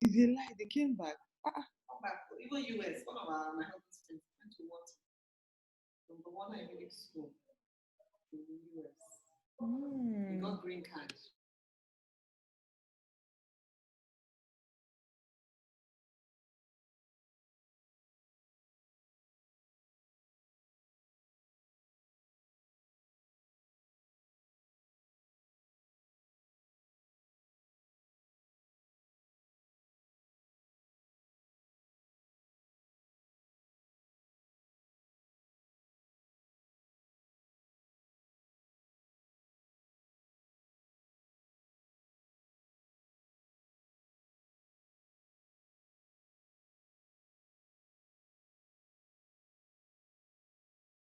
If they lie, they came back. Come back. Even US, one of my husband's friends went to work from the one I really school in the US. He got green card.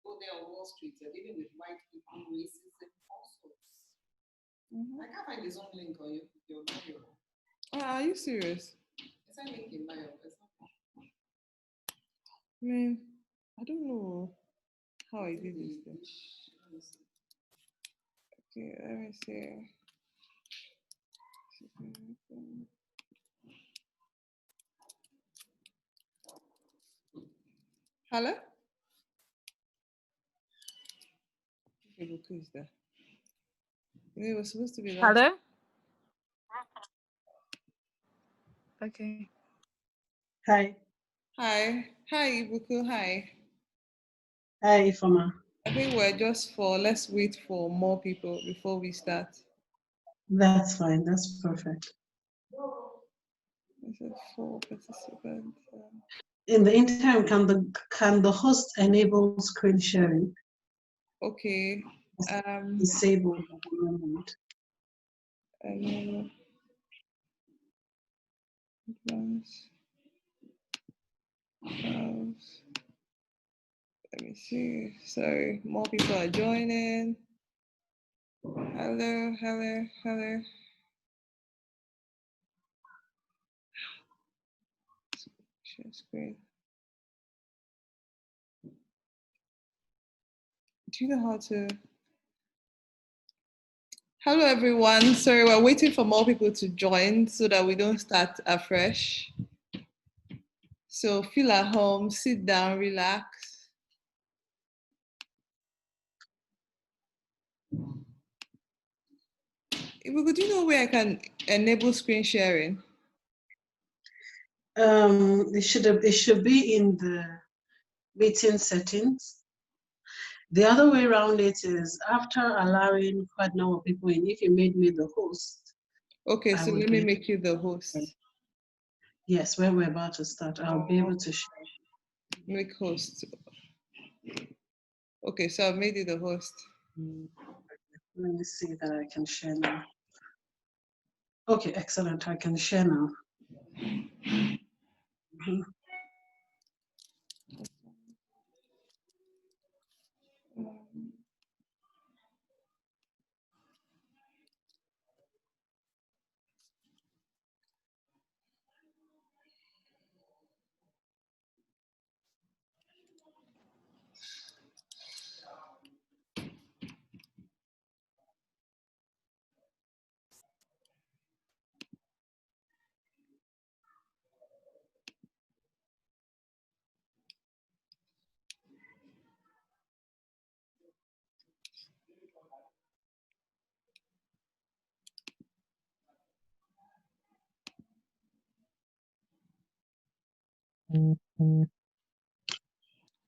Go there on Wall Street, they're dealing with white people, racism, all sorts. I can't find his own link on your bio. Are you serious? Is that link in bio? I mean, I don't know how I did this thing. Okay, let me see. Hello? Okay, who is there? It was supposed to be last. Hello? Okay. Hi. Hi. Hi, Ibuku. Hi. Hi, Ifoma. I think we're just let's wait for more people before we start. That's fine. That's perfect. This is 4 participants. In the interim, can the host enable screen sharing? Okay. Disable at the moment. Advance. Let me see. Sorry, more people are joining. Hello, hello, hello. Share screen. Do you know how to? Hello, everyone. Sorry, we're waiting for more people to join so that we don't start afresh. So feel at home, sit down, relax. Could you know where I can enable screen sharing? It should be in the meeting settings. The other way around it is after allowing quite a number of people in, if you made me the host. Okay, so let me make you the host. Yes, when we're about to start, I'll be able to share. Make host. Okay, so I've made you the host. Let me see that I can share now. Okay, excellent. I can share now.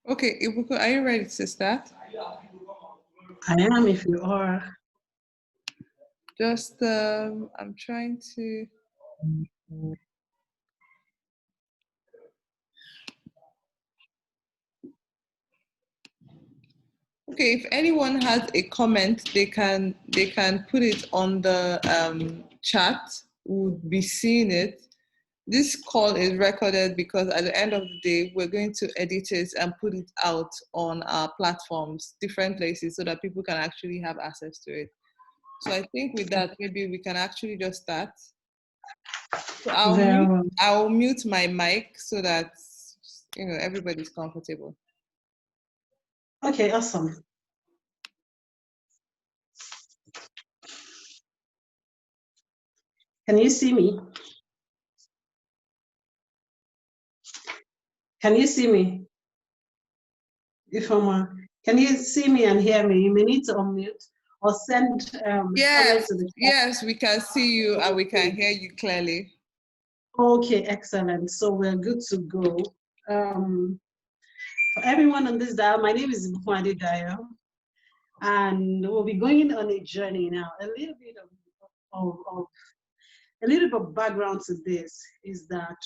Okay, Ibuku, are you ready to start? I am, if you are. Just, I'm trying to. Okay, if anyone has a comment, they can put it on the chat. We'll be seeing it. This call is recorded because at the end of the day, we're going to edit it and put it out on our platforms, different places, so that people can actually have access to it. So I think with that, maybe we can actually just start. So I'll mute my mic so that everybody's comfortable. Okay, awesome. Can you see me? Can you see me? Ifoma, can you see me and hear me? You may need to unmute or send comments Yes, to the chat. yes, we can see you and we can hear you clearly. Okay, excellent. So we're good to go. For everyone on this dial, my name is Ibukun Adebayo, and we'll be going on a journey now. A little bit of background to this is that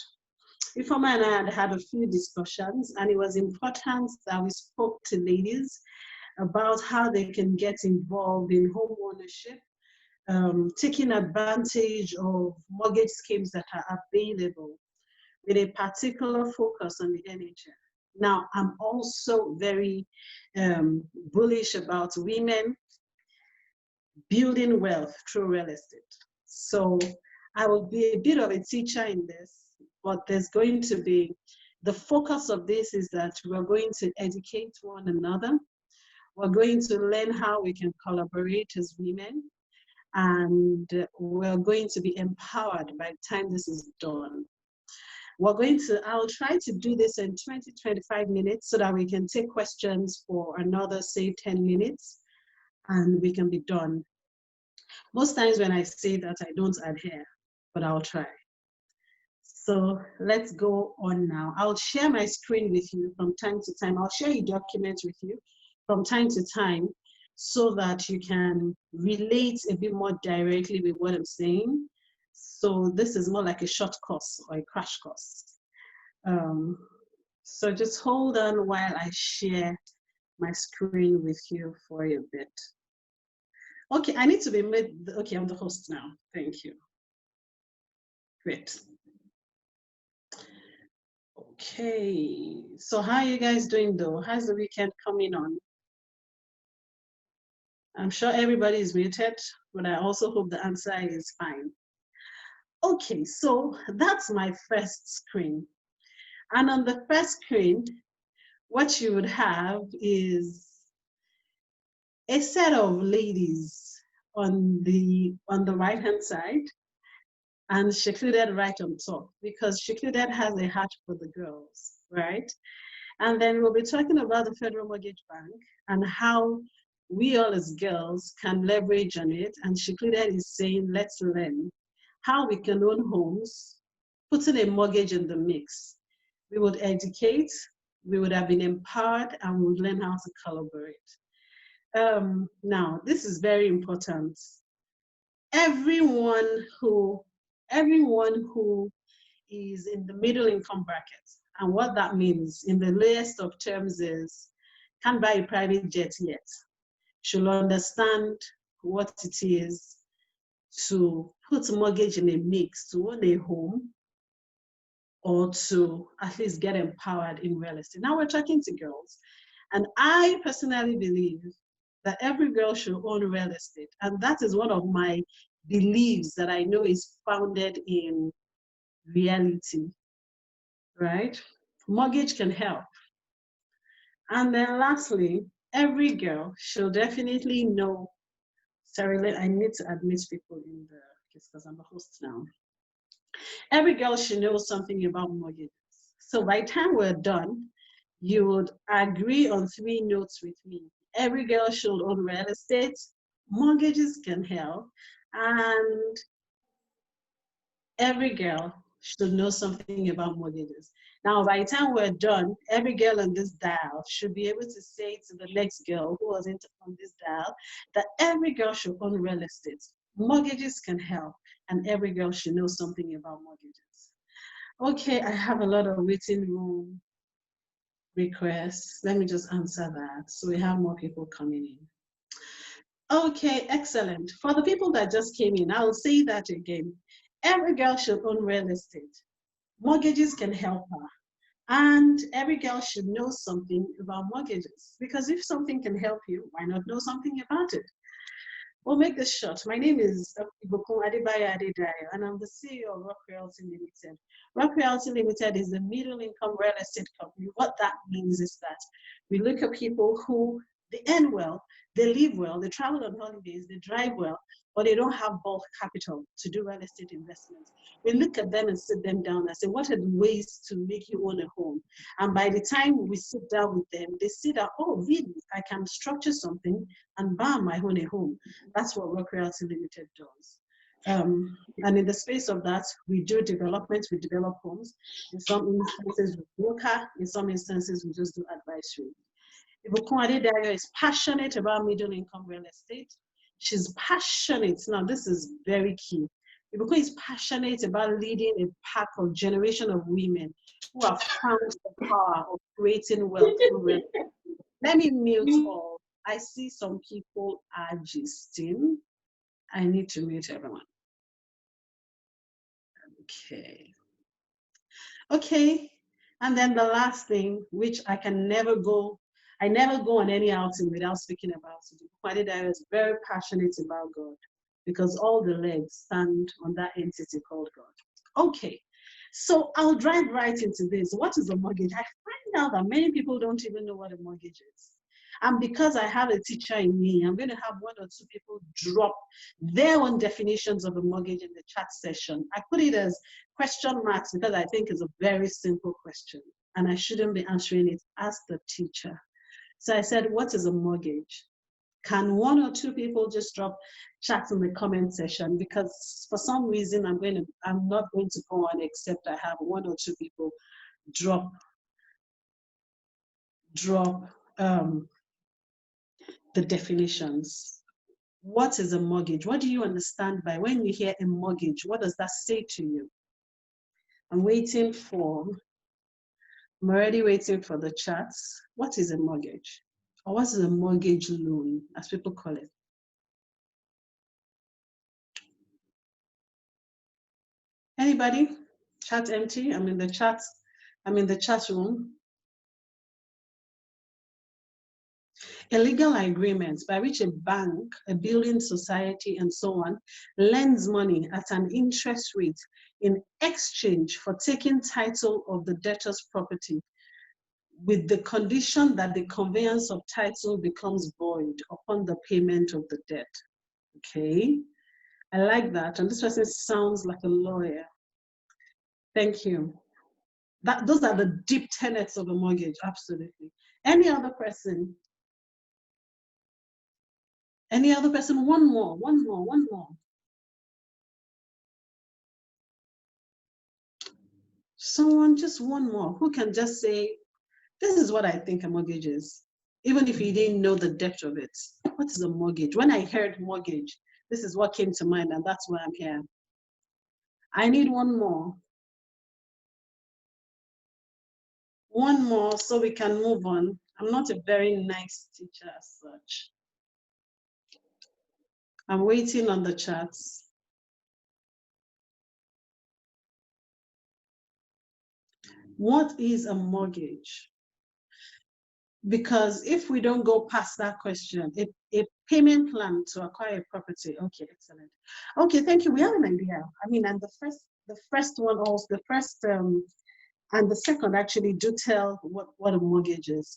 Ifoma and I had a few discussions, and it was important that we spoke to ladies about how they can get involved in home ownership, taking advantage of mortgage schemes that are available with a particular focus on the NHF. Now, I'm also very bullish about women building wealth through real estate. So I will be a bit of a teacher in this, but there's going to be, the focus of this is that we're going to educate one another. We're going to learn how we can collaborate as women, and we're going to be empowered by the time this is done. I'll try to do this in 20, 25 minutes so that we can take questions for another, say, 10 minutes, and we can be done. Most times when I say that, I don't adhere, but I'll try. So let's go on now. I'll share my screen with you from time to time. I'll share a document with you from time to time so that you can relate a bit more directly with what I'm saying. So this is more like a short course or a crash course. So just hold on while I share my screen with you for a bit. Okay, I need to be made, okay, I'm the host now. Thank you. Great. Okay, so how are you guys doing though? How's the weekend coming on? I'm sure everybody is muted, but I also hope the answer is fine. Okay, so that's my first screen. And on the first screen, what you would have is a set of ladies on the right-hand side, and Shekludet right on top, because Shekludet has a heart for the girls, right? And then we'll be talking about the Federal Mortgage Bank and how we all as girls can leverage on it. And Shekludet is saying, let's learn how we can own homes, putting a mortgage in the mix. We would educate, we would have been empowered, and we would learn how to collaborate. Now, this is very important. Everyone who is in the middle income bracket, and what that means in the layest of terms is can't buy a private jet yet, should understand what it is to put a mortgage in a mix to own a home or to at least get empowered in real estate. Now we're talking to girls, and I personally believe that every girl should own real estate, and that is one of my beliefs that I know is founded in reality, right? Mortgage can help. And then lastly, every girl should definitely know, sorry, I need to admit people in the case because I'm a host now. Every girl should know something about mortgages. So by the time we're done, you would agree on 3 notes with me. Every girl should own real estate, mortgages can help, and every girl should know something about mortgages. Now, by the time we're done, every girl on this dial should be able to say to the next girl who wasn't on this dial that every girl should own real estate. Mortgages can help, and every girl should know something about mortgages. Okay, I have a lot of waiting room requests. Let me just answer that so we have more people coming in. Okay, excellent. For the people that just came in, I'll say that again. Every girl should own real estate. Mortgages can help her. And every girl should know something about mortgages, because if something can help you, why not know something about it? We'll make this short. My name is Ibukun Adebayo-Adedayo, and I'm the CEO of Rock Realty Limited. Rock Realty Limited is a middle income real estate company. What that means is that we look at people who They earn well, they live well, they travel on holidays, they drive well, but they don't have bulk capital to do real estate investments. We look at them and sit them down and say, what are the ways to make you own a home? And by the time we sit down with them, they see that, oh, really, I can structure something and bam, I own a home. That's what Rock Realty Limited does. And in the space of that, we do development, we develop homes. In some instances, we broker, in some instances, we just do advisory. Ibukun Adebayo is passionate about middle income real estate. She's passionate. Now, this is very key. Ibukun is passionate about leading a pack of generation of women who have found the power of creating wealth through real estate. Let me mute all. I see some people are gisting. I need to mute everyone. Okay. Okay. And then the last thing, which I never go on any outing without speaking about it. Ibukun Adedayo is very passionate about God because all the legs stand on that entity called God. Okay. So I'll drive right into this. What is a mortgage? I find out that many people don't even know what a mortgage is. And because I have a teacher in me, I'm going to have one or two people drop their own definitions of a mortgage in the chat session. I put it as question marks because I think it's a very simple question and I shouldn't be answering it as the teacher. So I said, what is a mortgage? Can one or two people just drop chats in the comment section? Because for some reason, I'm not going to go on except I have one or two people drop the definitions. What is a mortgage? What do you understand by when you hear a mortgage? What does that say to you? I'm already waiting for the chats. What is a mortgage? Or what is a mortgage loan, as people call it? Anybody? Chat empty? I'm in the chat room. A legal agreement by which a bank, a building society, and so on, lends money at an interest rate in exchange for taking title of the debtor's property with the condition that the conveyance of title becomes void upon the payment of the debt. Okay, I like that. And this person sounds like a lawyer. Thank you. Those are the deep tenets of a mortgage, absolutely. Any other person? Any other person? One more. Someone, just one more, who can just say, this is what I think a mortgage is, even if you didn't know the depth of it. What is a mortgage? When I heard mortgage, this is what came to mind, and that's why I'm here. I need one more. One more so we can move on. I'm not a very nice teacher as such. I'm waiting on the chats. What is a mortgage? Because if we don't go past that question, a payment plan to acquire a property. Okay, excellent. Okay, thank you. We have an idea. I mean, and the first one also, the first and the second actually do tell what a mortgage is.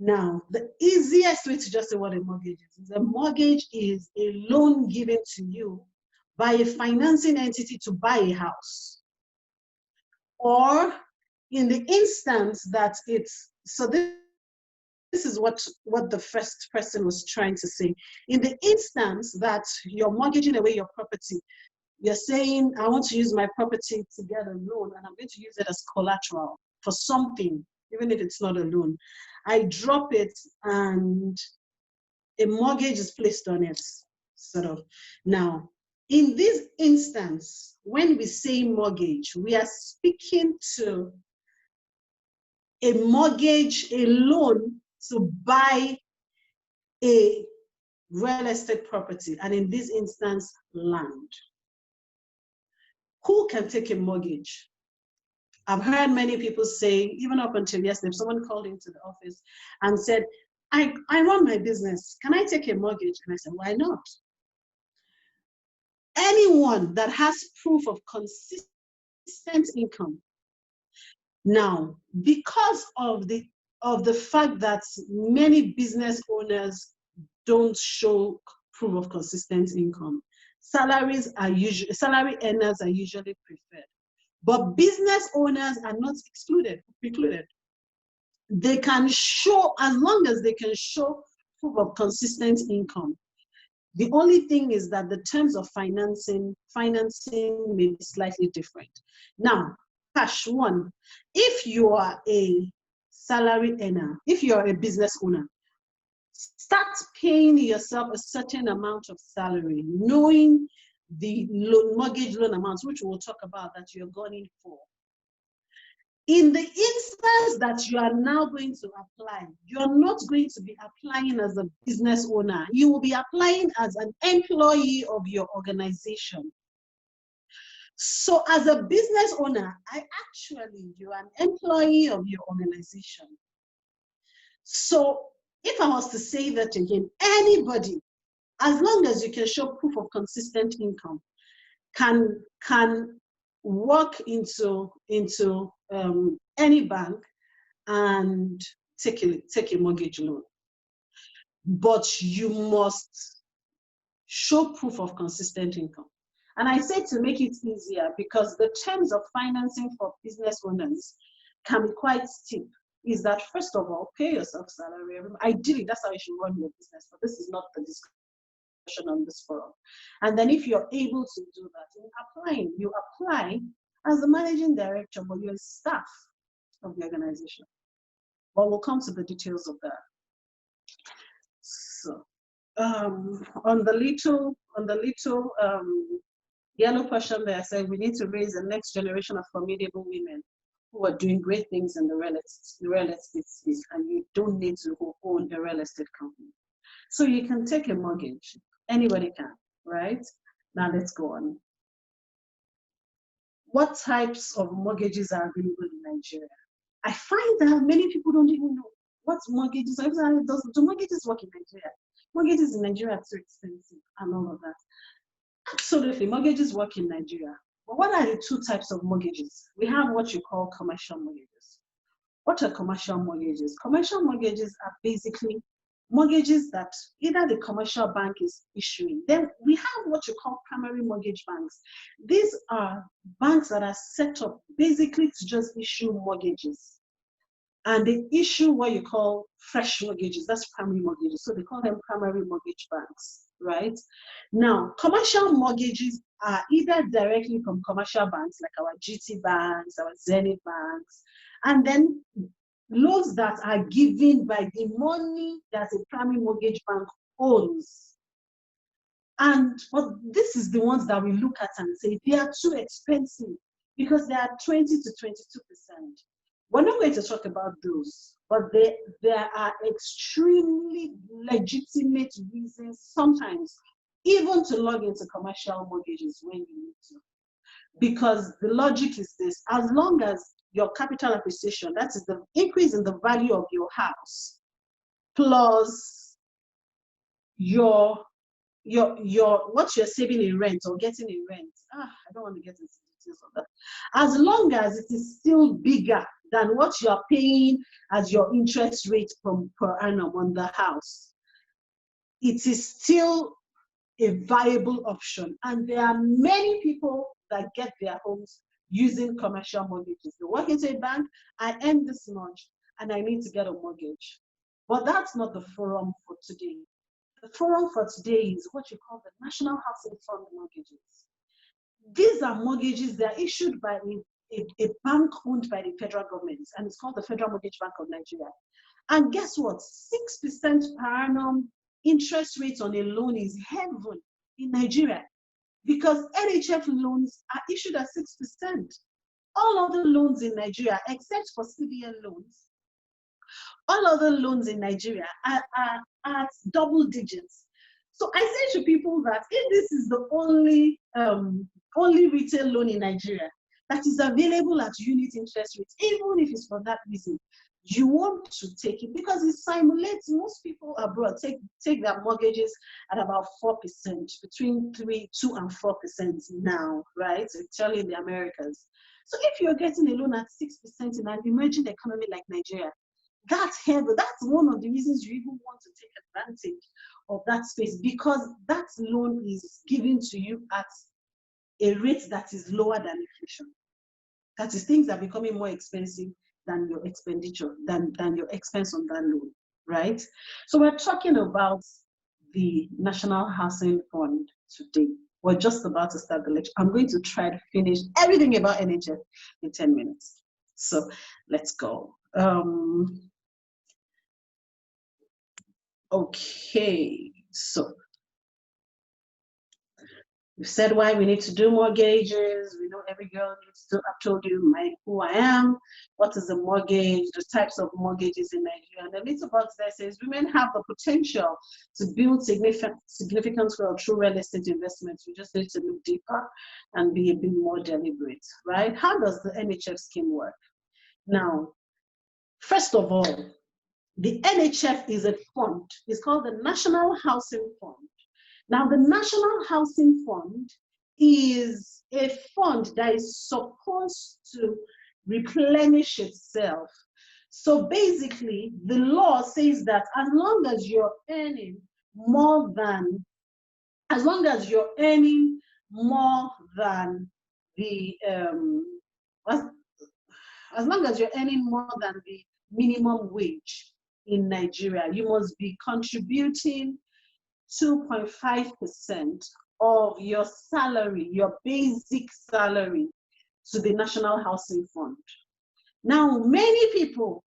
Now, the easiest way to just say what a mortgage is a mortgage is a loan given to you by a financing entity to buy a house. Or in the instance that it's, so this is what the first person was trying to say. In the instance that you're mortgaging away your property, you're saying, I want to use my property to get a loan and I'm going to use it as collateral for something, even if it's not a loan. I drop it and a mortgage is placed on it, sort of. Now, in this instance, when we say mortgage, we are speaking to a mortgage, a loan to buy a real estate property, and in this instance, land. Who can take a mortgage? I've heard many people say, even up until yesterday, someone called into the office and said, I run my business. Can I take a mortgage? And I said, why not? Anyone that has proof of consistent income. Now, because of the of the fact that many business owners don't show proof of consistent income. Salary earners are usually preferred, but business owners are not precluded. They can show, as long as they can show proof of consistent income. The only thing is that the terms of financing may be slightly different. Now, cash one, if you are a salary earner, if you are a business owner, start paying yourself a certain amount of salary, knowing the mortgage loan amounts, which we'll talk about, that you're going in for. In the instance that you are now going to apply, you're not going to be applying as a business owner. You will be applying as an employee of your organization. So as a business owner, you're an employee of your organization. So if I was to say that again, anybody, as long as you can show proof of consistent income, can walk into any bank and take a mortgage loan. But you must show proof of consistent income. And I say to make it easier, because the terms of financing for business owners can be quite steep, is that first of all, pay yourself salary. Ideally, that's how you should run your business, but this is not the discussion on this forum. And then if you're able to do that, in applying, you apply as the managing director, but you're staff of the organization. But we'll come to the details of that. So on the little yellow question there, I said we need to raise the next generation of formidable women who are doing great things in the real estate space, and you don't need to own a real estate company. So you can take a mortgage. Anybody can, right? Now let's go on. What types of mortgages are available in Nigeria? I find that many people don't even know what mortgages are. Do mortgages work in Nigeria? Mortgages in Nigeria are too expensive and all of that. Absolutely, mortgages work in Nigeria. But what are the two types of mortgages? We have what you call commercial mortgages. What are commercial mortgages? Commercial mortgages are basically mortgages that either the commercial bank is issuing. Then we have what you call primary mortgage banks. These are banks that are set up basically to just issue mortgages. And they issue what you call fresh mortgages. That's primary mortgages. So they call them primary mortgage banks, right? Now, commercial mortgages are either directly from commercial banks like our GT banks, our Zenith banks, and then loans that are given by the money that a primary mortgage bank owns. But this is the ones that we look at and say they are too expensive because they are 20 to 22%. We're not going to talk about those, but there are extremely legitimate reasons sometimes even to log into commercial mortgages when you need to. Because the logic is this: as long as your capital appreciation, that is the increase in the value of your house, plus your what you're saving in rent or getting in rent. I don't want to get into details of that. As long as it is still bigger than what you're paying as your interest rate per annum on the house, it is still a viable option. And there are many people that get their homes using commercial mortgages. They walk into a bank, I earn this much, and I need to get a mortgage. But that's not the forum for today. The forum for today is what you call the National Housing Fund mortgages. These are mortgages that are issued by a bank owned by the federal government, and it's called the Federal Mortgage Bank of Nigeria. And guess what? 6% per annum interest rate on a loan is heaven in Nigeria, because NHF loans are issued at 6%. All other loans in Nigeria, except for CBN loans, all other loans in Nigeria are at double digits. So I say to people that if this is the only retail loan in Nigeria that is available at unit interest rates, even if it's for that reason, you want to take it because it simulates. Most people abroad take their mortgages at about 4%, between 2 and 4% now, right? Especially in the Americas. So if you're getting a loan at 6% in an emerging economy like Nigeria, That's heavy. That's one of the reasons you even want to take advantage of that space, because that loan is given to you at a rate that is lower than inflation. That is, things are becoming more expensive than your expenditure, than your expense on that loan, right? So we're talking about the National Housing Fund today. We're just about to start the lecture. I'm going to try to finish everything about NHF in 10 minutes. So let's go. Okay, so we've said why we need to do mortgages. We know every girl needs to. I've told you who I am, what is a mortgage, the types of mortgages in Nigeria. And the little box there says women have the potential to build significant wealth through real estate investments. We just need to look deeper and be a bit more deliberate, right? How does the NHF scheme work? Now, first of all, the NHF is a fund. It's called the National Housing Fund. Now, the National Housing Fund is a fund that is supposed to replenish itself. So basically, the law says that as long as you're earning more than the minimum wage in Nigeria, you must be contributing 2.5% of your salary, your basic salary, to the National Housing Fund. Now, many people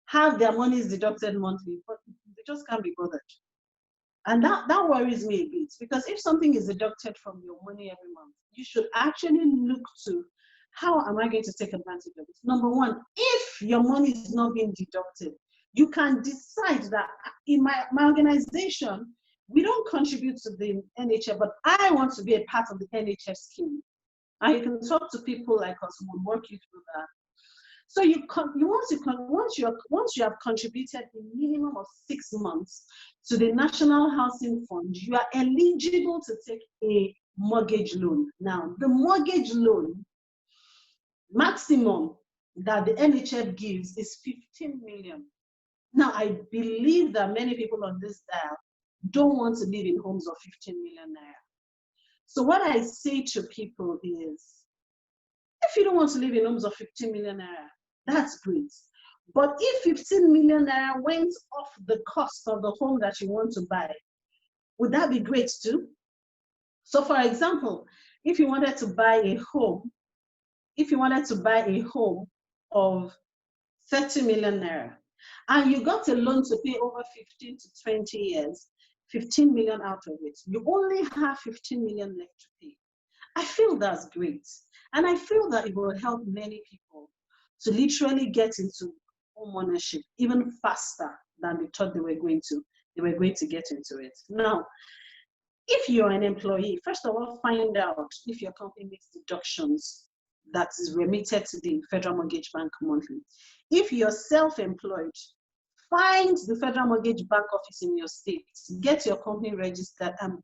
have their monies deducted monthly, but they just can't be bothered. And that worries me a bit, because if something is deducted from your money every month, you should actually look to, how am I going to take advantage of it? Number one, if your money is not being deducted, you can decide that in my organization, we don't contribute to the NHF, but I want to be a part of the NHF scheme. And you can talk to people like us who will work you through that. So once you have contributed a minimum of 6 months to the National Housing Fund, you are eligible to take a mortgage loan. Now, the mortgage loan maximum that the NHF gives is 15 million. Now, I believe that many people on this dial don't want to live in homes of 15 million naira. So what I say to people is, if you don't want to live in homes of 15 million naira, that's great. But if 15 million naira went off the cost of the home that you want to buy, would that be great too? So for example, if you wanted to buy a home of 30 million naira, and you got a loan to pay over 15 to 20 years, 15 million out of it, you only have 15 million left to pay. I feel that's great. And I feel that it will help many people to literally get into homeownership even faster than they thought they were going to get into it. Now, if you're an employee, first of all, find out if your company makes deductions that is remitted to the Federal Mortgage Bank monthly. If you're self-employed, find the Federal Mortgage Bank office in your state, get your company registered, and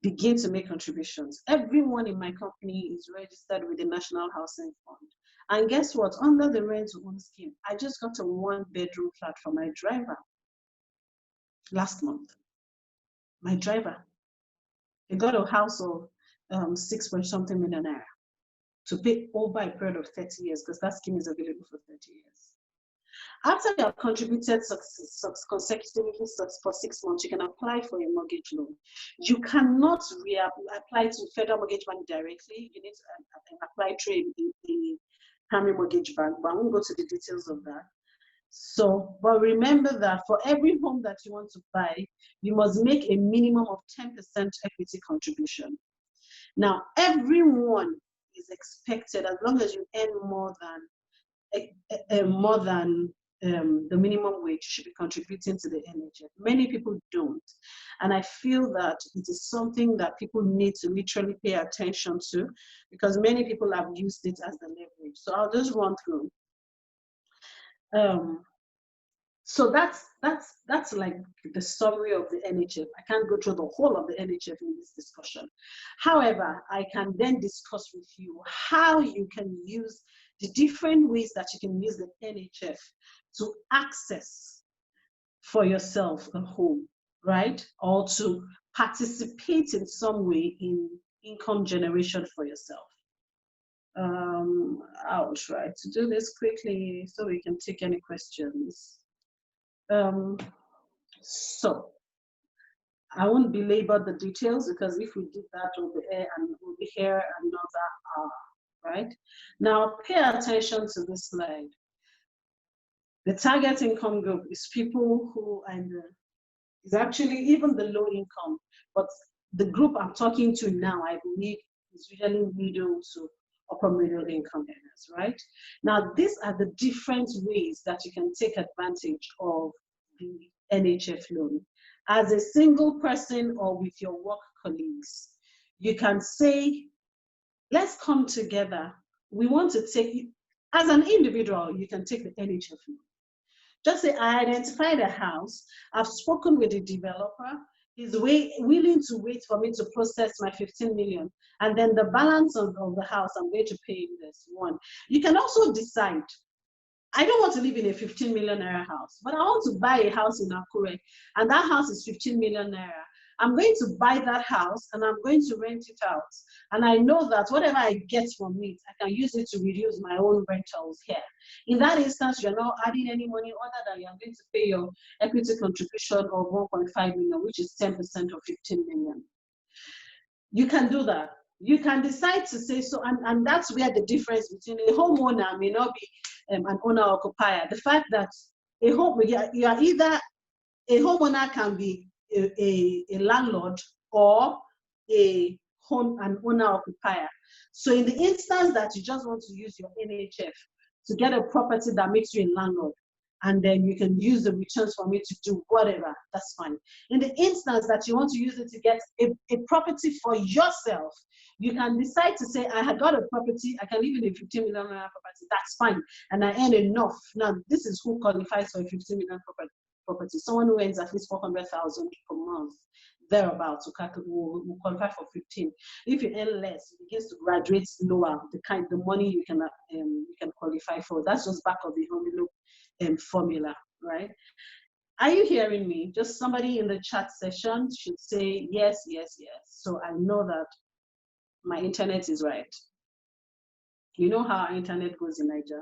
begin to make contributions. Everyone in my company is registered with the National Housing Fund. And guess what? Under the rent-to-own scheme, I just got a 1-bedroom flat for my driver last month. My driver, he got a house of 6-point-something million naira to pay over a period of 30 years, because that scheme is available for 30 years. After you have contributed consecutively for 6 months, you can apply for a mortgage loan. You cannot apply to Federal Mortgage Bank directly. You need to apply through the primary mortgage bank, but I won't go to the details of that. So, but remember that for every home that you want to buy, you must make a minimum of 10% equity contribution. Now, everyone is expected, as long as you earn more than the minimum wage, should be contributing to the NHF. Many people don't. And I feel that it is something that people need to literally pay attention to, because many people have used it as the leverage. So I'll just run through. So that's like the summary of the NHF. I can't go through the whole of the NHF in this discussion. However, I can then discuss with you how you can use the different ways that you can use the NHF to access for yourself a home, right? Or to participate in some way in income generation for yourself. I'll try to do this quickly so we can take any questions. So I won't belabor the details, because if we did that, we'll be here another hour, right? Now pay attention to this slide. The target income group is people who are in the, is actually even the low income, but the group I'm talking to now, I believe, is usually middle to upper middle income earners, right? Now, these are the different ways that you can take advantage of the NHF loan. As a single person or with your work colleagues, you can say, let's come together. We want to take, as an individual, you can take the NHF loan. Just say, I identified a house, I've spoken with the developer, he's willing to wait for me to process my 15 million, and then the balance of the house, I'm going to pay this one. You can also decide, I don't want to live in a 15 million naira house, but I want to buy a house in Akure, and that house is 15 million naira. I'm going to buy that house and I'm going to rent it out. And I know that whatever I get from it, I can use it to reduce my own rentals here. In that instance, you're not adding any money other than you're going to pay your equity contribution of 1.5 million, which is 10% of 15 million. You can do that. You can decide to say so, and that's where the difference between a homeowner may not be an owner-occupier. The fact that a home, you are either, a homeowner can be a landlord or an owner-occupier. So in the instance that you just want to use your NHF to get a property that makes you a landlord, and then you can use the returns from it to do whatever, that's fine. In the instance that you want to use it to get a property for yourself, you can decide to say, I had got a property, I can live in a 15 million property, that's fine, and I earn enough. Now, this is who qualifies for a 15 million property. Someone who earns at least 400,000 per month, thereabouts, will qualify for 15. If you earn less, it begins to graduate lower, the money you can qualify for. That's just back of the envelope formula, right? Are you hearing me? Just somebody in the chat session should say yes, yes, yes. So I know that my internet is right. You know how our internet goes in Nigeria.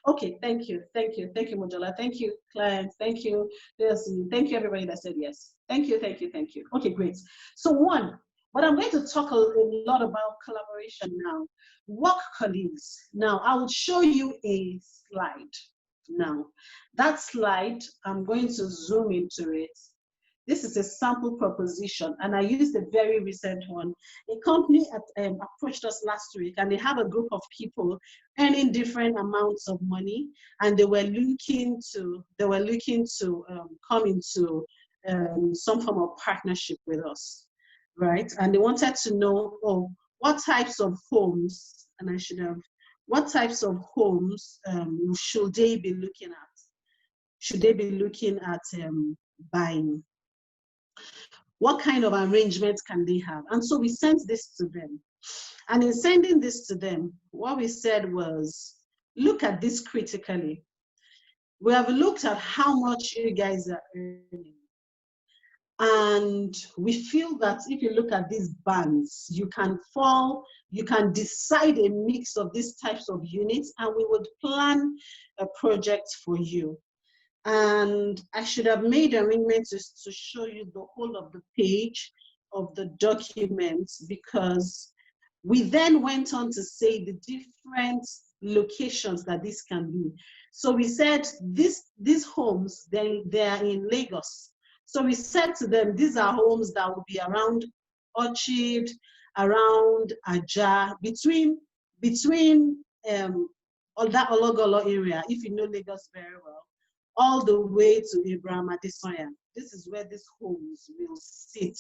Okay, thank you, Mojola. Thank you, clients. Thank you, thank you, everybody that said yes. Thank you. Okay, great. So but I'm going to talk a lot about collaboration now. Work colleagues. Now, I will show you a slide. Now, that slide, I'm going to zoom into it. This is a sample proposition, and I used a very recent one. A company approached us last week, and they have a group of people earning different amounts of money, and they were looking to come into some form of partnership with us, right? And they wanted to know, what types of homes, what types of homes should they be looking at? Should they be looking at buying? What kind of arrangements can they have? And so we sent this to them. And in sending this to them, what we said was, look at this critically. We have looked at how much you guys are earning. And we feel that if you look at these bands, you can decide a mix of these types of units, and we would plan a project for you. And I should have made arrangements to show you the whole of the page of the documents, because we then went on to say the different locations that this can be. So we said these homes, they are in Lagos. So we said to them, these are homes that will be around Orchard, around Aja, between all that Ologolo area, if you know Lagos very well, all the way to Abraham Adesoya. This is where these homes will sit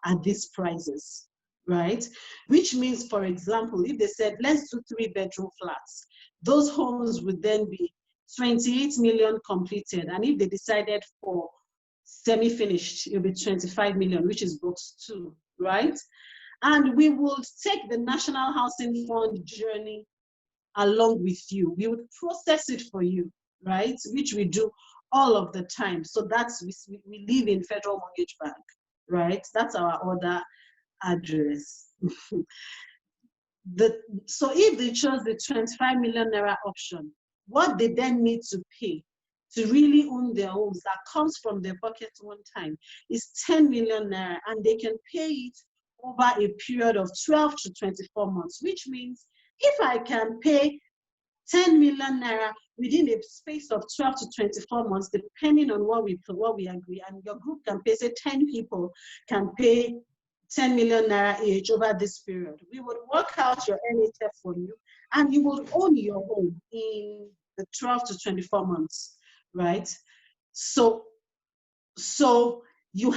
at these prices, right? Which means, for example, if they said, let's do 3-bedroom flats, those homes would then be 28 million completed. And if they decided for semi-finished, it'll be 25 million, which is box 2, right? And we will take the National Housing Fund journey along with you. We would process it for you, right? Which we do all of the time. So that's, we live in Federal Mortgage Bank, right? That's our order address. So if they chose the 25 million naira option, what they then need to pay to really own their homes that comes from their pocket one time is 10 million naira, and they can pay it over a period of 12 to 24 months, which means if I can pay 10 million naira within a space of 12 to 24 months, depending on what we agree, and your group can pay, say 10 people can pay 10 million naira each over this period. We would work out your NHF for you, and you will own your home in the 12 to 24 months, right? So you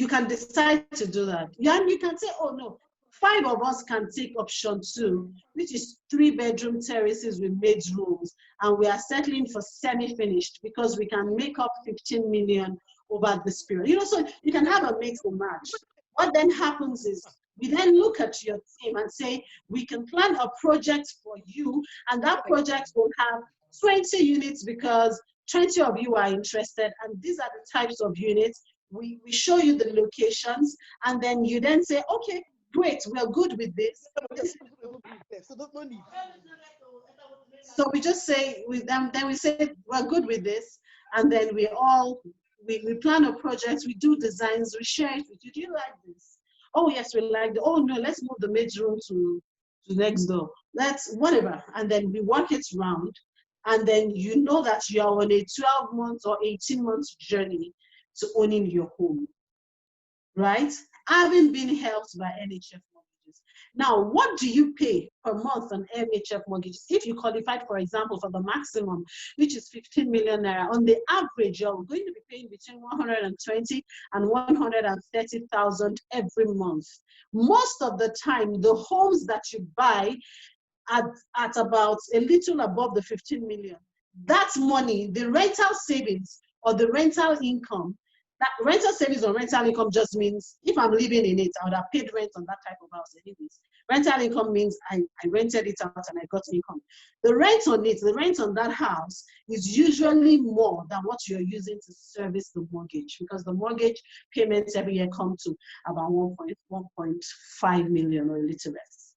can decide to do that. And you can say, oh no, 5 of us can take option 2, which is 3-bedroom terraces with made rooms, and we are settling for semi-finished because we can make up 15 million over this period. You know, so you can have a mix and match. What then happens is we then look at your team and say, we can plan a project for you, and that project will have 20 units because 20 of you are interested, and these are the types of units. We show you the locations, and then you then say, okay, great, we're good with this. So we just say with them, then we say we're good with this, and then we plan a project, we do designs, we share it with you. Do you like this? Oh yes, we like it. Oh no, let's move the maid's room to next door. Let's whatever, and then we work it round, and then you know that you are on a 12 months or 18 months journey to owning your home, right? Having been helped by NHF mortgages. Now, what do you pay per month on NHF mortgages? If you qualified, for example, for the maximum, which is 15 million naira, on the average, you're going to be paying between 120 and 130,000 every month. Most of the time, the homes that you buy at about a little above the 15 million, that money, the rental savings or the rental income, that rental savings or rental income just means if I'm living in it, I would have paid rent on that type of house anyways. Rental income means I rented it out and I got income. The rent on it, the rent on that house is usually more than what you're using to service the mortgage, because the mortgage payments every year come to about 1.5 million or a little less.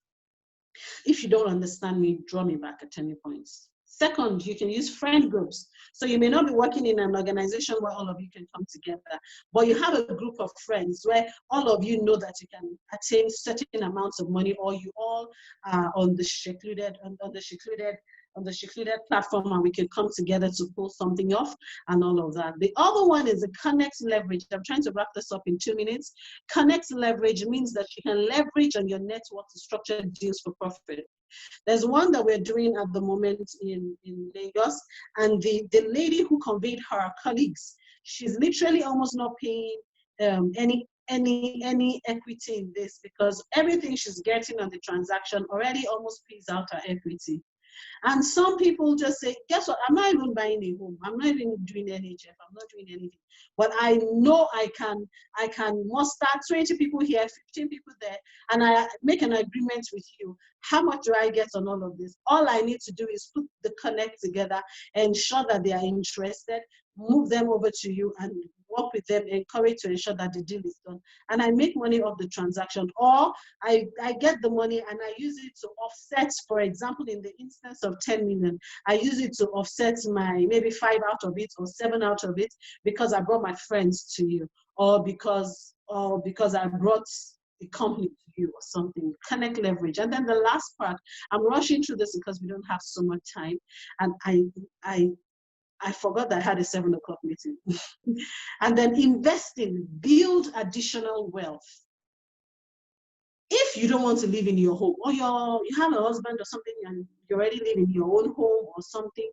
If you don't understand me, draw me back at any points. Second, you can use friend groups. So you may not be working in an organization where all of you can come together, but you have a group of friends where all of you know that you can attain certain amounts of money, or you all are on the secluded platform, and we can come together to pull something off and all of that. The other one is the connect leverage. I'm trying to wrap this up in 2 minutes. Connect leverage means that you can leverage on your network to structure deals for profit. There's one that we're doing at the moment in Lagos, and the lady who conveyed her colleagues, she's literally almost not paying any equity in this, because everything she's getting on the transaction already almost pays out her equity. And some people just say, guess what, I'm not even buying a home, I'm not even doing NHF, I'm not doing anything, but I know I can muster 20 people here, 15 people there, and I make an agreement with you. How much do I get on all of this? All I need to do is put the connect together, ensure that they are interested, move them over to you, and work with them, encourage to ensure that the deal is done. And I make money off the transaction, or I get the money and I use it to offset, for example, in the instance of 10 million, I use it to offset my maybe 5 out of it or 7 out of it, because I brought my friends to you, or because I brought the company to you or something. Connect leverage. And then the last part, I'm rushing through this because we don't have so much time, and I forgot that I had a 7 o'clock meeting. And then investing, build additional wealth. If you don't want to live in your home, or you have a husband or something and you already live in your own home or something,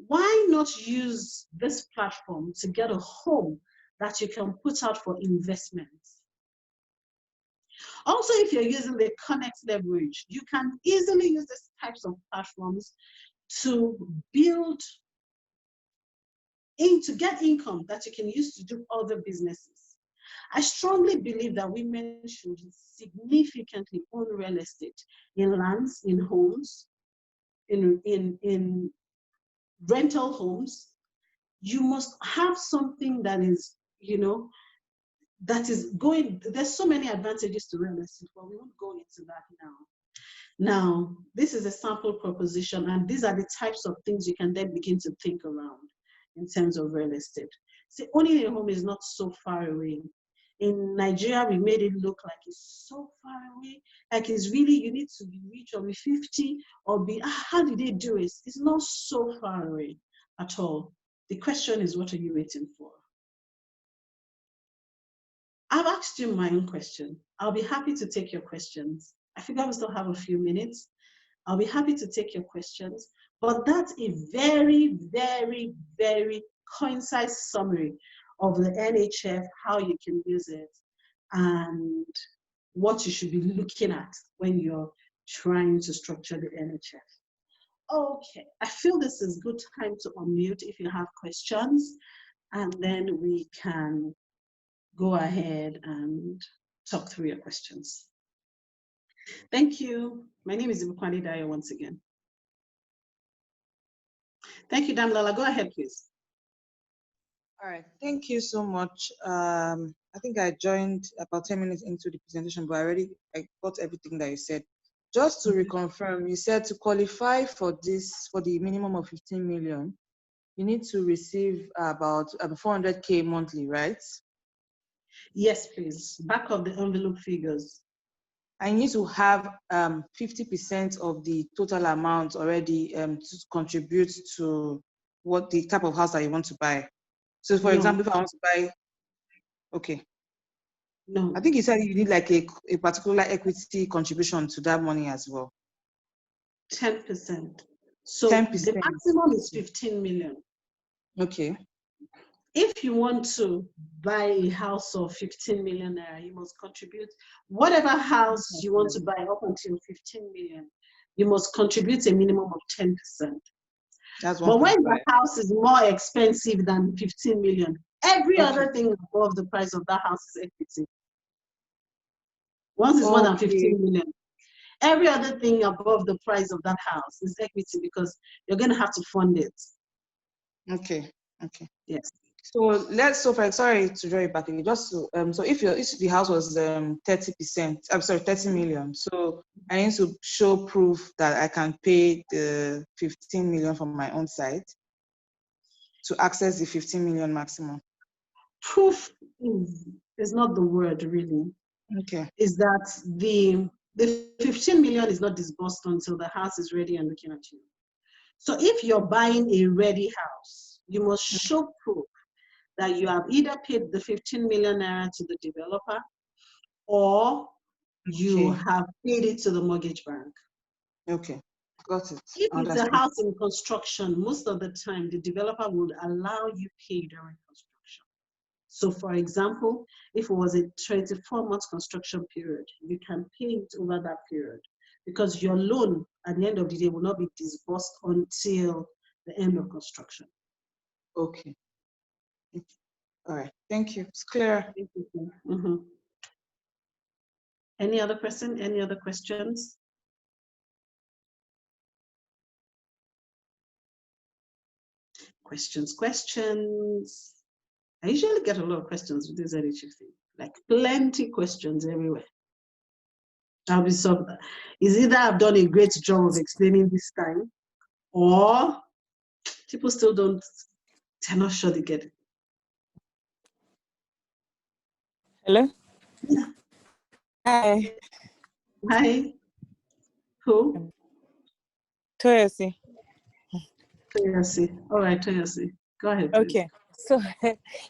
why not use this platform to get a home that you can put out for investments? Also, if you're using the Connect leverage, you can easily use these types of platforms to to get income that you can use to do other businesses. I strongly believe that women should significantly own real estate in lands, in homes, in rental homes. You must have something that is, that is going, there's so many advantages to real estate, but we won't go into that now. Now, this is a sample proposition, and these are the types of things you can then begin to think around in terms of real estate. See, owning a home is not so far away. In Nigeria, we made it look like it's so far away, like it's really, you need to be rich or be 50 or be, how did they do it? It's not so far away at all. The question is, what are you waiting for? I've asked you my own question. I'll be happy to take your questions. I figure we still have a few minutes. I'll be happy to take your questions, but that's a very, very, very concise summary of the NHF, how you can use it, and what you should be looking at when you're trying to structure the NHF. Okay, I feel this is good time to unmute if you have questions, and then we can go ahead and talk through your questions. Thank you. My name is Ibukun Adebayo once again. Thank you, Damlala. Go ahead, please. All right, thank you so much. I think I joined about 10 minutes into the presentation, but I got everything that you said. Just to reconfirm, you said to qualify for this, for the minimum of 15 million, you need to receive about 400K monthly, right? Yes, please. Back of the envelope figures. I need to have 50% of the total amount already to contribute to what the type of house that you want to buy. So, for example, if I want to buy, okay. No. I think you said you need like a particular equity contribution to that money as well. 10%. So 10%. the maximum is 15 million. Okay. If you want to buy a house of 15 million naira, you must contribute whatever house you want to buy up until 15 million. You must contribute a minimum of 10%. That's but when the house is more expensive than 15 million, every other thing above the price of that house is equity. Once it's more than 15 million, every other thing above the price of that house is equity because you're going to have to fund it. Okay. Okay. Yes. So sorry to draw it back again. Just so if the house was 30%, I'm sorry, 30 million. So I need to show proof that I can pay the 15 million from my own side to access the 15 million maximum. Proof is not the word really. Okay. Is that the 15 million is not disbursed until the house is ready and looking at you. So if you're buying a ready house, you must show proof that you have either paid the 15 million naira to the developer or you have paid it to the mortgage bank. Okay, got it. If it's a house in construction, most of the time the developer would allow you pay during construction. So for example, if it was a 24-month construction period, you can pay it over that period because your loan at the end of the day will not be disbursed until the end of construction. Okay. All right, thank you. It's clear. Thank you. Mm-hmm. Any other question? Any other questions? Questions. I usually get a lot of questions with this NHF thing, like plenty questions everywhere. I'll be so, is either I've done a great job of explaining this time, or people still they're not sure they get it. Hello? Yeah. Hi. Hi. Who? Toyosi. Toyosi. All right, Toyosi. Go ahead, please. Okay.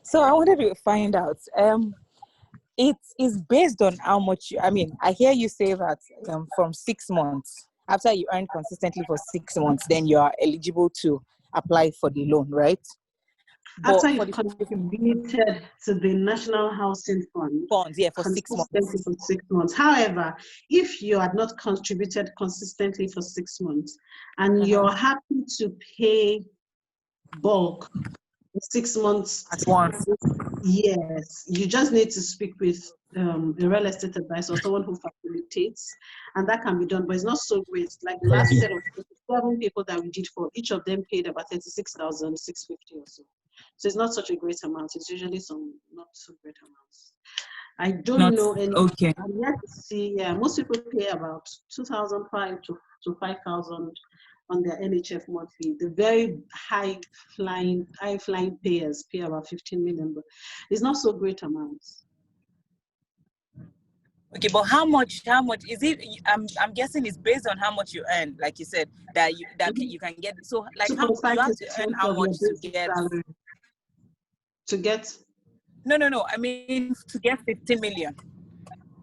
So I wanted to find out, it is based on how much I hear you say that from 6 months, after you earn consistently for 6 months, then you are eligible to apply for the loan, right? After you've contributed to the National Housing Fund, yeah, for 6 months. For 6 months. However, if you had not contributed consistently for 6 months and you're happy to pay bulk 6 months. at once. Yes, you just need to speak with a real estate advisor or someone who facilitates, and that can be done, but it's not so great. Like the last set of 7 people that we did for, each of them paid about 36,650 or so. So it's not such a great amount. It's usually some not so great amounts. I don't Not know any. okay. I'm yet to see. Yeah, most people pay about 2,500 to 5,000 on their NHF monthly. The very high flying payers pay about 15 million, but it's not so great amounts. Okay, but how much is it? I'm guessing it's based on how much you earn, like you said, that you can get. So like how 2.5 you have to earn 6 how of your much to basic get? salary. To get, No. I mean to get 15 million.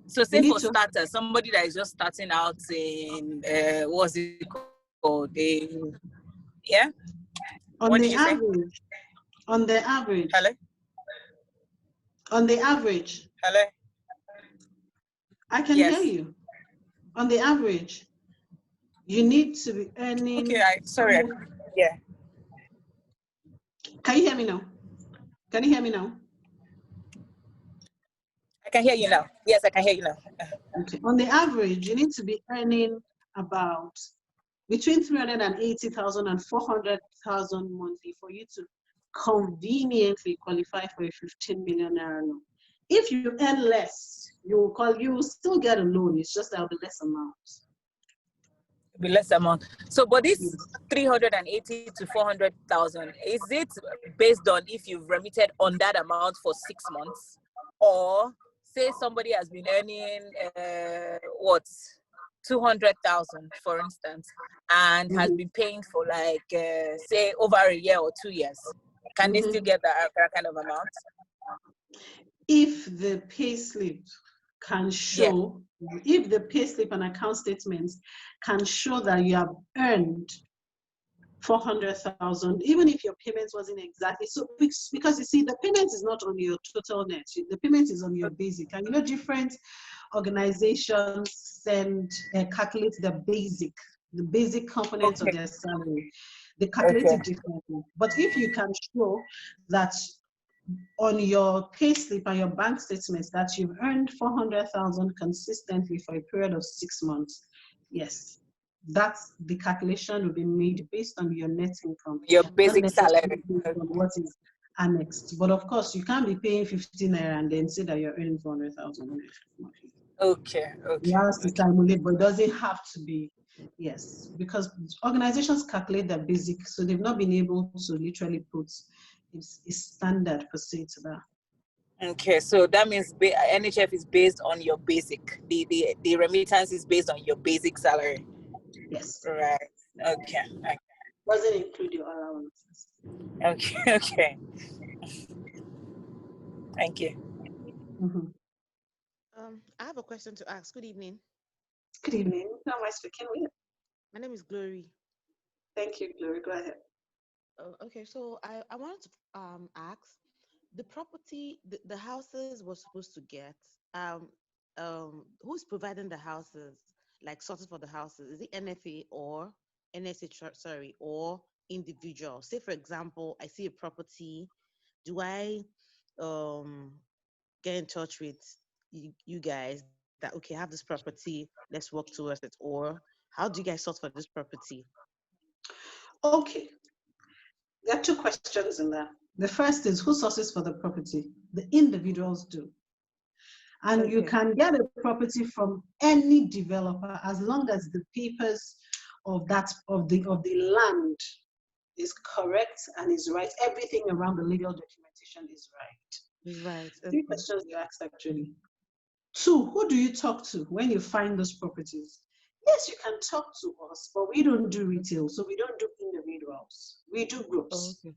So you say need for to, starters, somebody that is just starting out in what's it called? Yeah. on What the did you say? average, on the average, Hello. on the average, Hello. I can hear Yes. you. On the average, you need to be earning. Okay. Sorry. Yeah. Can you hear me now? Can you hear me now? I can hear you now. Yes, I can hear you now. Okay. On the average, you need to be earning about between 380,000 and 400,000 monthly for you to conveniently qualify for a 15 million naira loan. If you earn less, you will still get a loan. It's just that'll be less amount. Be less amount. So, but this 380 to 400,000, is it based on if you've remitted on that amount for 6 months, or say somebody has been earning 200,000, for instance, and has been paying for like say over a year or 2 years? Can they still get that kind of amount? If the pay slip can show, if the pay slip and account statements can show that you have earned 400,000, even if your payment wasn't exactly so, because you see, the payment is not on your total net, the payment is on your basic. And you know, different organizations calculate the basic components of their salary. They calculate it differently. But if you can show that on your pay slip and your bank statements that you've earned 400,000 consistently for a period of 6 months, yes, that's the calculation will be made based on your net income, Your not basic necessarily salary. based on what is annexed. But of course, you can't be paying 15 naira and then say that you're earning 400,000. Okay. Yes, it's simulate, but it doesn't have to be. Yes, because organizations calculate their basic, so they've not been able to literally put a standard per se to that. Okay, so that means NHF is based on your basic. The remittance is based on your basic salary. Yes. Right. Okay. Doesn't include your allowances. Okay. Thank you. I have a question to ask. Good evening. Good evening. Who am I speaking with? My name is Glory. Thank you, Glory. Go ahead. Okay, so I wanted to ask, the property, the houses we're supposed to get, who's providing the houses, like sources for the houses? Is it NFA or NSA, or individual? Say, for example, I see a property. Do I get in touch with you guys that, okay, I have this property, let's work towards it? Or how do you guys source for this property? Okay. There are 2 questions in there. The first is, who sources for the property? The individuals do. And you can get a property from any developer as long as the papers of the land is correct and is right. Everything around the legal documentation is right. Right. 3 questions you asked actually. 2, who do you talk to when you find those properties? Yes, you can talk to us, but we don't do retail, so we don't do individuals. We do groups. Okay.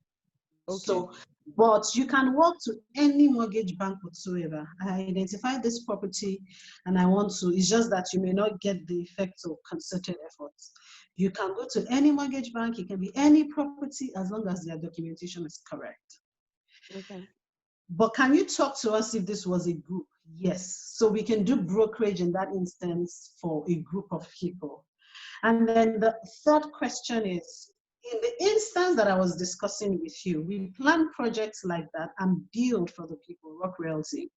So, but you can walk to any mortgage bank whatsoever. I identified this property and I want to, it's just that you may not get the effects of concerted efforts. You can go to any mortgage bank, it can be any property as long as their documentation is correct. Okay. But can you talk to us if this was a group? Yes. So we can do brokerage in that instance for a group of people. And then the third question is, in the instance that I was discussing with you, we plan projects like that and build for the people, Rock Realty.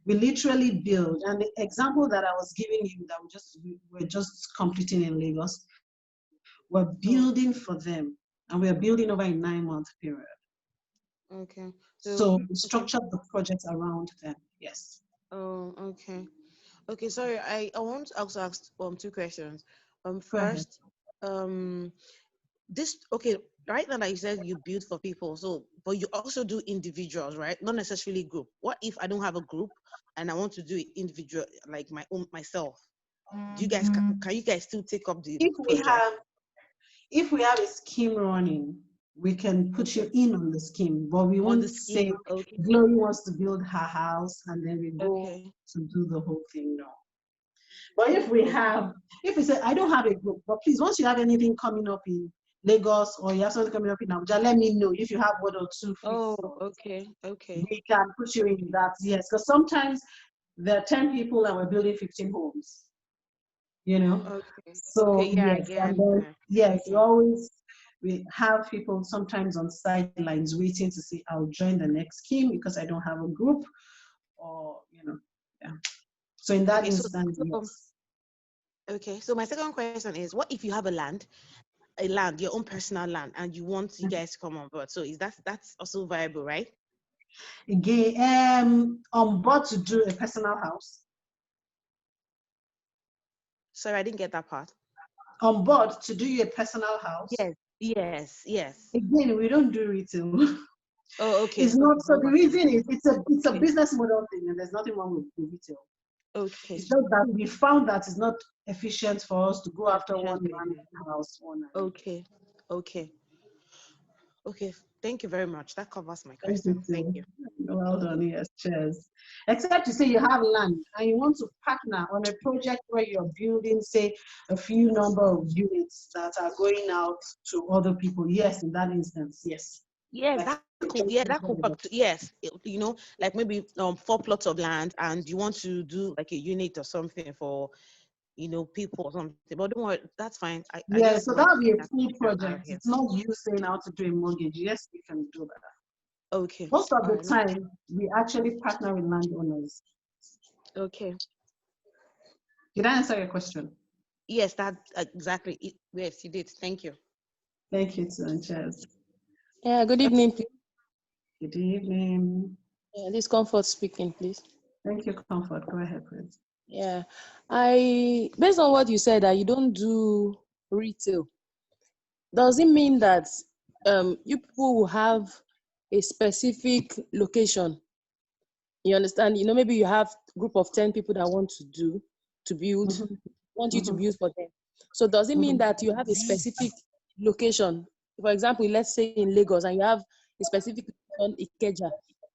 We literally build. And the example that I was giving you that we're just completing in Lagos, we're building for them. And we're building over a 9-month period. Okay. So we structured the project around them. Yes. Oh, okay. Okay, sorry. I want to also ask 2 questions. Go ahead. First, this okay, right now that you said you build for people, so but you also do individuals, right? Not necessarily group. What if I don't have a group and I want to do it individual, like my own myself? Do you guys can you guys still take up the project? If we have a scheme running, we can put you in on the scheme, but we On the won't say scheme, okay. Glory wants to build her house and then we go Okay. to do the whole thing. No. But if we say, I don't have a group, but please, once you have anything coming up in Lagos or you have something coming up in Abuja, let me know if you have 1 or 2 free Oh, slots. okay. We can put you in that, yes. Because sometimes there are 10 people and we're building 15 homes, you know? Okay. So, Okay, yeah, I yes. get And then, that. yes, Okay. we have people sometimes on sidelines waiting to see, I'll join the next scheme because I don't have a group or, yeah. So in that Okay, so instance, yes. okay, so my second question is, what if you have your own personal land, and you want you guys to come on board? So that's also viable, right? Again, on board to do a personal house. Sorry, I didn't get that part. On board to do a personal house. Yes. Again, we don't do retail. Oh, okay. It's not, so the reason is it's a Okay. business model thing, and there's nothing wrong with retail. Okay. It's just that we found that it's not efficient for us to go after one land house. Okay. Thank you very much. That covers my Thank question. you, Thank too. you. Well done, yes, cheers. Except to say you have land and you want to partner on a project where you're building, say, a few number of units that are going out to other people. Yes, in that instance, yes. Yes, Like, that could. Yeah, that could. Yes, like maybe 4 plots of land, and you want to do like a unit or something for people or something. But don't worry, that's fine. I yeah, just so want that to would be get a that full out of project. here. It's not you saying how to do a mortgage. Yes, we can do that. Okay. Most of All the right. time, we actually partner with landowners. Okay. Did I answer your question? Yes, that exactly. Yes, you did. Thank you. Thank you, too, cheers. Yeah, good evening, please. Good evening. Yeah, this Comfort speaking, please. Thank you, Comfort. Go ahead, please. Yeah, based on what you said, that you don't do retail, does it mean that you people will have a specific location? You understand? Maybe you have a group of 10 people that want to build, want you to build for them. So does it mean that you have a specific location? For example, let's say in Lagos, and you have a specific location, Ikeja,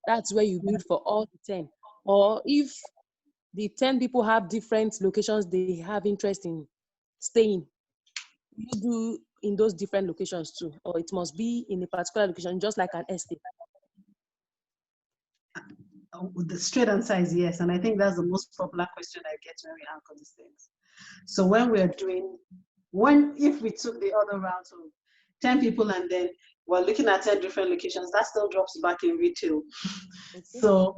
that's where you build for all the 10. Or if the 10 people have different locations they have interest in staying, you do in those different locations too, or it must be in a particular location, just like an estate? The straight answer is yes, and I think that's the most popular question I get when we anchor these things. So if we took the other route of 10 people and then we're looking at 10 different locations, that still drops back in retail. Okay. So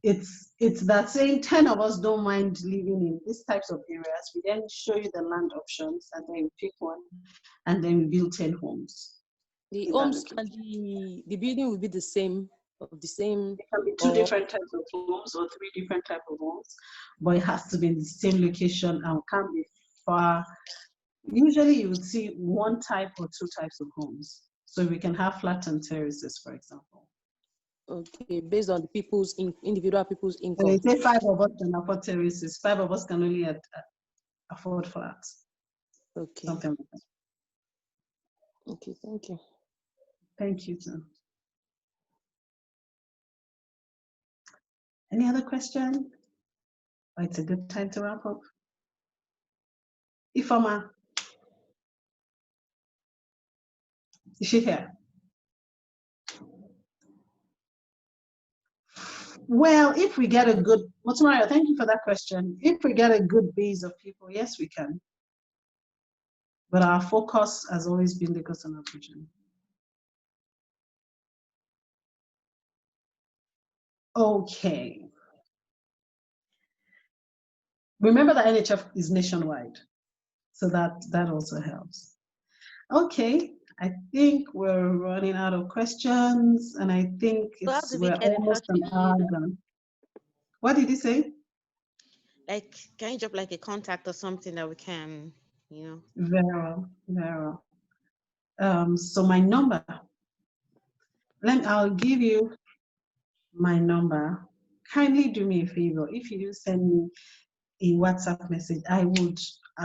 it's that saying 10 of us don't mind living in these types of areas. We then show you the land options and then we pick one and then we build 10 homes. The homes and the building will be the same. It can be 2 different types of homes or 3 different types of homes, but it has to be in the same location and can't be far. Usually you would see 1 type or 2 types of homes. So we can have flat and terraces, for example. Okay, based on the individual people's income. So they say 5 of us can afford terraces, 5 of us can only afford flats. Okay. Something like that. Okay, thank you. Thank you, too. Any other question? Oh, it's a good time to wrap up. Ifoma, is she here? Well, if we get a good, Motumario, thank you for that question. If we get a good base of people, yes, we can. But our focus has always been Lagos and Abuja. Okay. Remember that NHF is nationwide, so that also helps. Okay, I think we're running out of questions, and I think we're almost an hour done. What did you say? Like, can you drop like a contact or something that we can, Very well, very well. So my number, I'll give you my number. Kindly do me a favor. If you do send me a WhatsApp message, I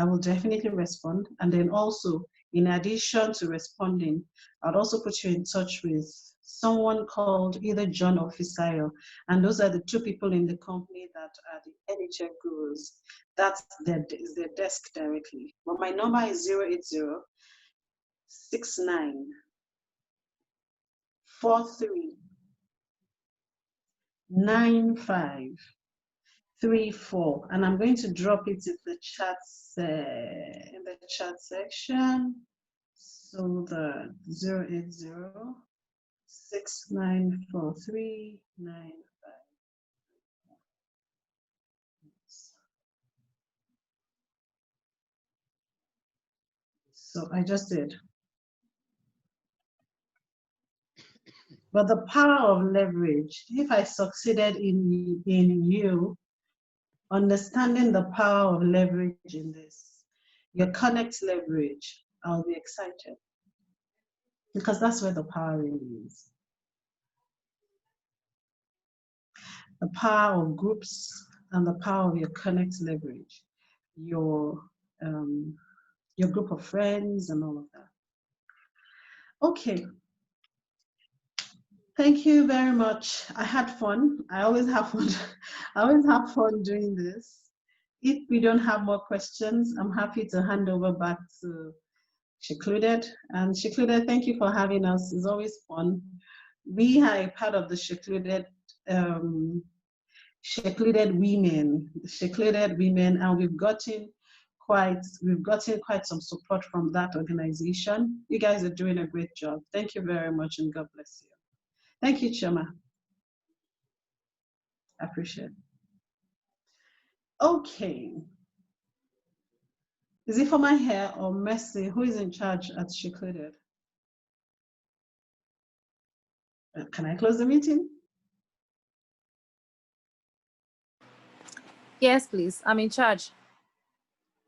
will definitely respond. And then also, in addition to responding, I'll also put you in touch with someone called either John or Fisayo. And those are the two people in the company that are the NHF gurus. That's their desk directly. But my number is 080 69 43 9534, and I'm going to drop it in the chat section. So the 080 6943 So I just did. But the power of leverage, if I succeeded in you understanding the power of leverage in this, your connect leverage, I'll be excited. Because that's where the power really is. The power of groups and the power of your connect leverage, your group of friends and all of that. Okay. Thank you very much. I had fun. I always have fun. I always have fun doing this. If we don't have more questions, I'm happy to hand over back to Secluded. And Secluded, thank you for having us. It's always fun. We are a part of the Secluded women, and we've gotten quite some support from that organization. You guys are doing a great job. Thank you very much, and God bless you. Thank you, Chema. I appreciate it. Okay. Is it for my hair or Mercy? Who is in charge at Secluded? Can I close the meeting? Yes, please. I'm in charge.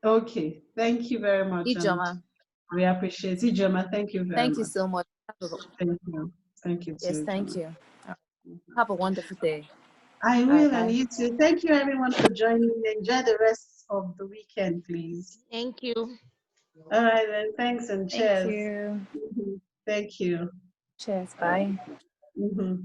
Okay. Thank you very much. Ijoma. We appreciate it. Ijoma, thank you very much. Thank you so much. Thank you. Thank you too. Yes, thank Ijoma. you. Have a wonderful day. I will, Bye. and you too. Thank you everyone for joining. Enjoy the rest of the weekend, please. Thank you. All right then. Thanks and cheers. Thank you. Thank you. Cheers. Bye. Mm-hmm.